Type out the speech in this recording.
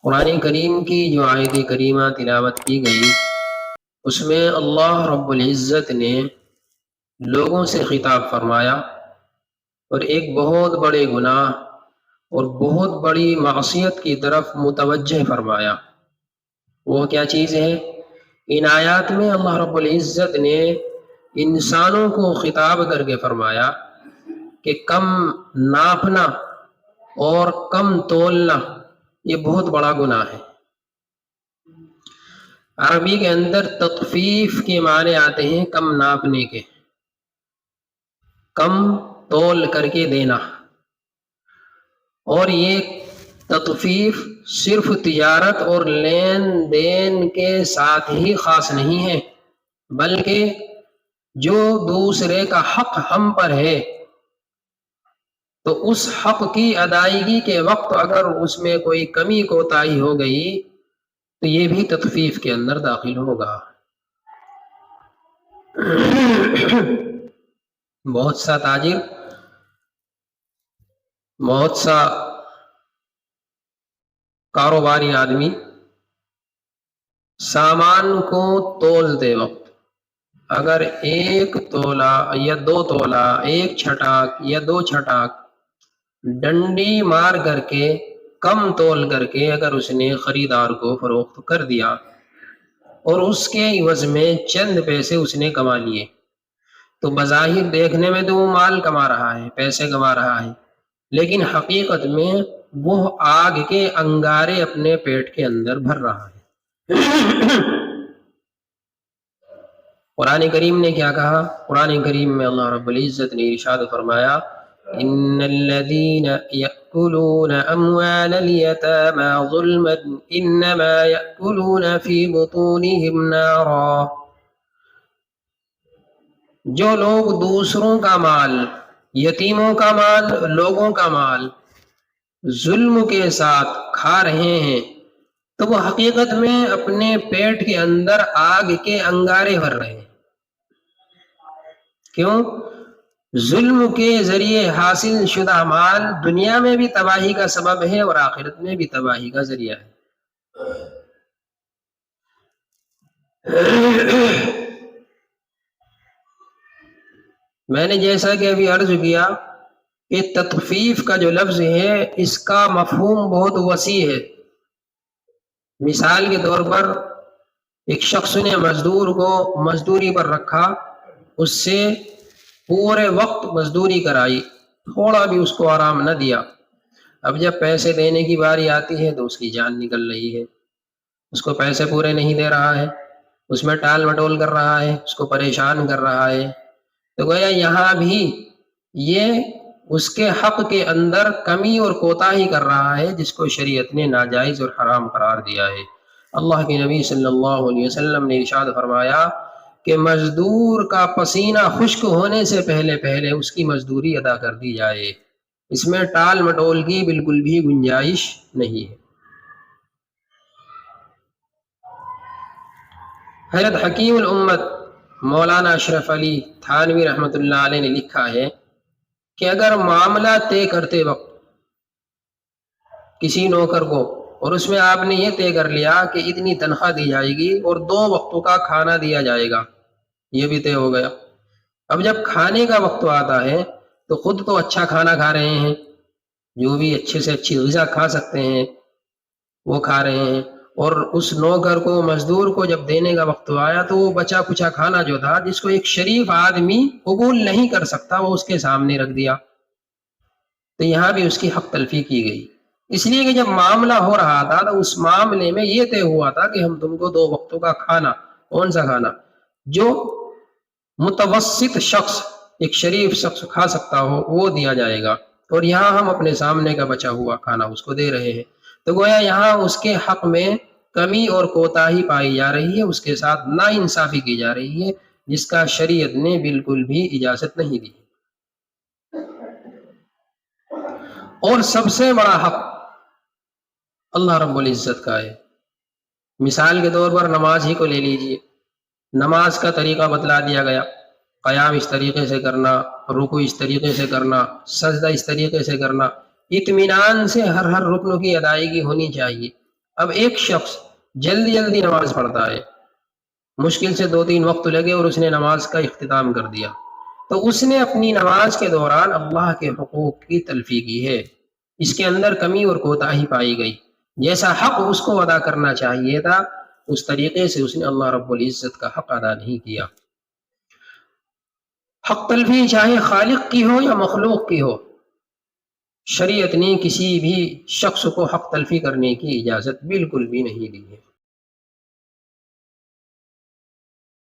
قرآن کریم کی جو آیت کریمہ تلاوت کی گئی اس میں اللہ رب العزت نے لوگوں سے خطاب فرمایا اور ایک بہت بڑے گناہ اور بہت بڑی معصیت کی طرف متوجہ فرمایا۔ وہ کیا چیز ہے؟ ان آیات میں اللہ رب العزت نے انسانوں کو خطاب کر کے فرمایا کہ کم ناپنا اور کم تولنا یہ بہت بڑا گناہ ہے۔ عربی کے اندر تطفیف کے معنی آتے ہیں کم ناپنے کے، کم تول کر کے دینا، اور یہ تطفیف صرف تجارت اور لین دین کے ساتھ ہی خاص نہیں ہے، بلکہ جو دوسرے کا حق ہم پر ہے تو اس حق کی ادائیگی کے وقت اگر اس میں کوئی کمی کوتاہی ہو گئی تو یہ بھی تطفیف کے اندر داخل ہوگا۔ بہت سا تاجر، بہت سا کاروباری آدمی سامان کو تولتے وقت اگر 1 تولہ یا 2 تولہ، 1 چھٹاک یا 2 چھٹاک ڈنڈی مار کر کے کم تول کر کے اگر اس نے خریدار کو فروخت کر دیا اور اس کے عوض میں چند پیسے اس نے کما لیے، تو بظاہر دیکھنے میں تو وہ مال کما رہا ہے، پیسے کما رہا ہے، لیکن حقیقت میں وہ آگ کے انگارے اپنے پیٹ کے اندر بھر رہا ہے۔ قرآن کریم نے کیا کہا؟ قرآن کریم میں اللہ رب العزت نے ارشاد فرمایا ان الذين يأكلون اموال اليتامى ظلما انما يأكلون في بطونهم نارا، جو لوگ دوسروں کا مال، یتیموں کا مال، لوگوں کا مال ظلم کے ساتھ کھا رہے ہیں تو وہ حقیقت میں اپنے پیٹ کے اندر آگ کے انگارے بھر رہے ہیں۔ کیوں؟ ظلم کے ذریعے حاصل شدہ مال دنیا میں بھی تباہی کا سبب ہے اور آخرت میں بھی تباہی کا ذریعہ ہے۔ میں نے جیسا کہ ابھی عرض کیا کہ تطفیف کا جو لفظ ہے اس کا مفہوم بہت وسیع ہے۔ مثال کے طور پر ایک شخص نے مزدور کو مزدوری پر رکھا، اس سے پورے وقت مزدوری کرائی، تھوڑا بھی اس کو آرام نہ دیا۔ اب جب پیسے دینے کی باری آتی ہے تو اس کی جان نکل رہی ہے، اس کو پیسے پورے نہیں دے رہا ہے، اس میں ٹال مٹول کر رہا ہے، اس کو پریشان کر رہا ہے، تو گویا یہاں بھی یہ اس کے حق کے اندر کمی اور کوتاہی کر رہا ہے جس کو شریعت نے ناجائز اور حرام قرار دیا ہے۔ اللہ کے نبی صلی اللہ علیہ وسلم نے ارشاد فرمایا کہ مزدور کا پسینہ خشک ہونے سے پہلے اس کی مزدوری ادا کر دی جائے، اس میں ٹال مٹول کی بالکل بھی گنجائش نہیں ہے۔ حضرت حکیم الامت مولانا اشرف علی تھانوی رحمۃ اللہ علیہ نے لکھا ہے کہ اگر معاملہ طے کرتے وقت کسی نوکر کو، اور اس میں آپ نے یہ طے کر لیا کہ اتنی تنخواہ دی جائے گی اور 2 وقتوں کا کھانا دیا جائے گا، یہ بھی طے ہو گیا۔ اب جب کھانے کا وقت آتا ہے تو خود تو اچھا کھانا کھا رہے ہیں، جو بھی اچھے سے اچھی غذا کھا سکتے ہیں وہ کھا رہے ہیں، اور اس نوکر کو، مزدور کو جب دینے کا وقت آیا تو وہ بچا کچھا کھانا جو تھا جس کو ایک شریف آدمی قبول نہیں کر سکتا وہ اس کے سامنے رکھ دیا، تو یہاں بھی اس کی حق تلفی کی گئی، اس لیے کہ جب معاملہ ہو رہا تھا تو اس معاملے میں یہ طے ہوا تھا کہ ہم تم کو 2 وقتوں کا کھانا، کون سا کھانا؟ جو متوسط شخص، ایک شریف شخص کھا سکتا ہو وہ دیا جائے گا، اور یہاں ہم اپنے سامنے کا بچا ہوا کھانا اس کو دے رہے ہیں، تو گویا یہاں اس کے حق میں کمی اور کوتاہی پائی جا رہی ہے، اس کے ساتھ ناانصافی کی جا رہی ہے جس کا شریعت نے بالکل بھی اجازت نہیں دی۔ اور سب سے بڑا حق اللہ رب العزت کا ہے۔ مثال کے طور پر نماز ہی کو لے لیجئے، نماز کا طریقہ بتلا دیا گیا، قیام اس طریقے سے کرنا، رکوع اس طریقے سے کرنا، سجدہ اس طریقے سے کرنا، اطمینان سے ہر رکن کی ادائیگی ہونی چاہیے۔ اب ایک شخص جلدی جلدی نماز پڑھتا ہے، مشکل سے 2-3 وقت لگے اور اس نے نماز کا اختتام کر دیا، تو اس نے اپنی نماز کے دوران اللہ کے حقوق کی تلفی کی ہے، اس کے اندر کمی اور کوتاہی پائی گئی، جیسا حق اس کو ادا کرنا چاہیے تھا اس طریقے سے اس نے اللہ رب العزت کا حق ادا نہیں کیا۔ حق تلفی چاہے خالق کی ہو یا مخلوق کی ہو، شریعت نے کسی بھی شخص کو حق تلفی کرنے کی اجازت بالکل بھی نہیں دی ہے۔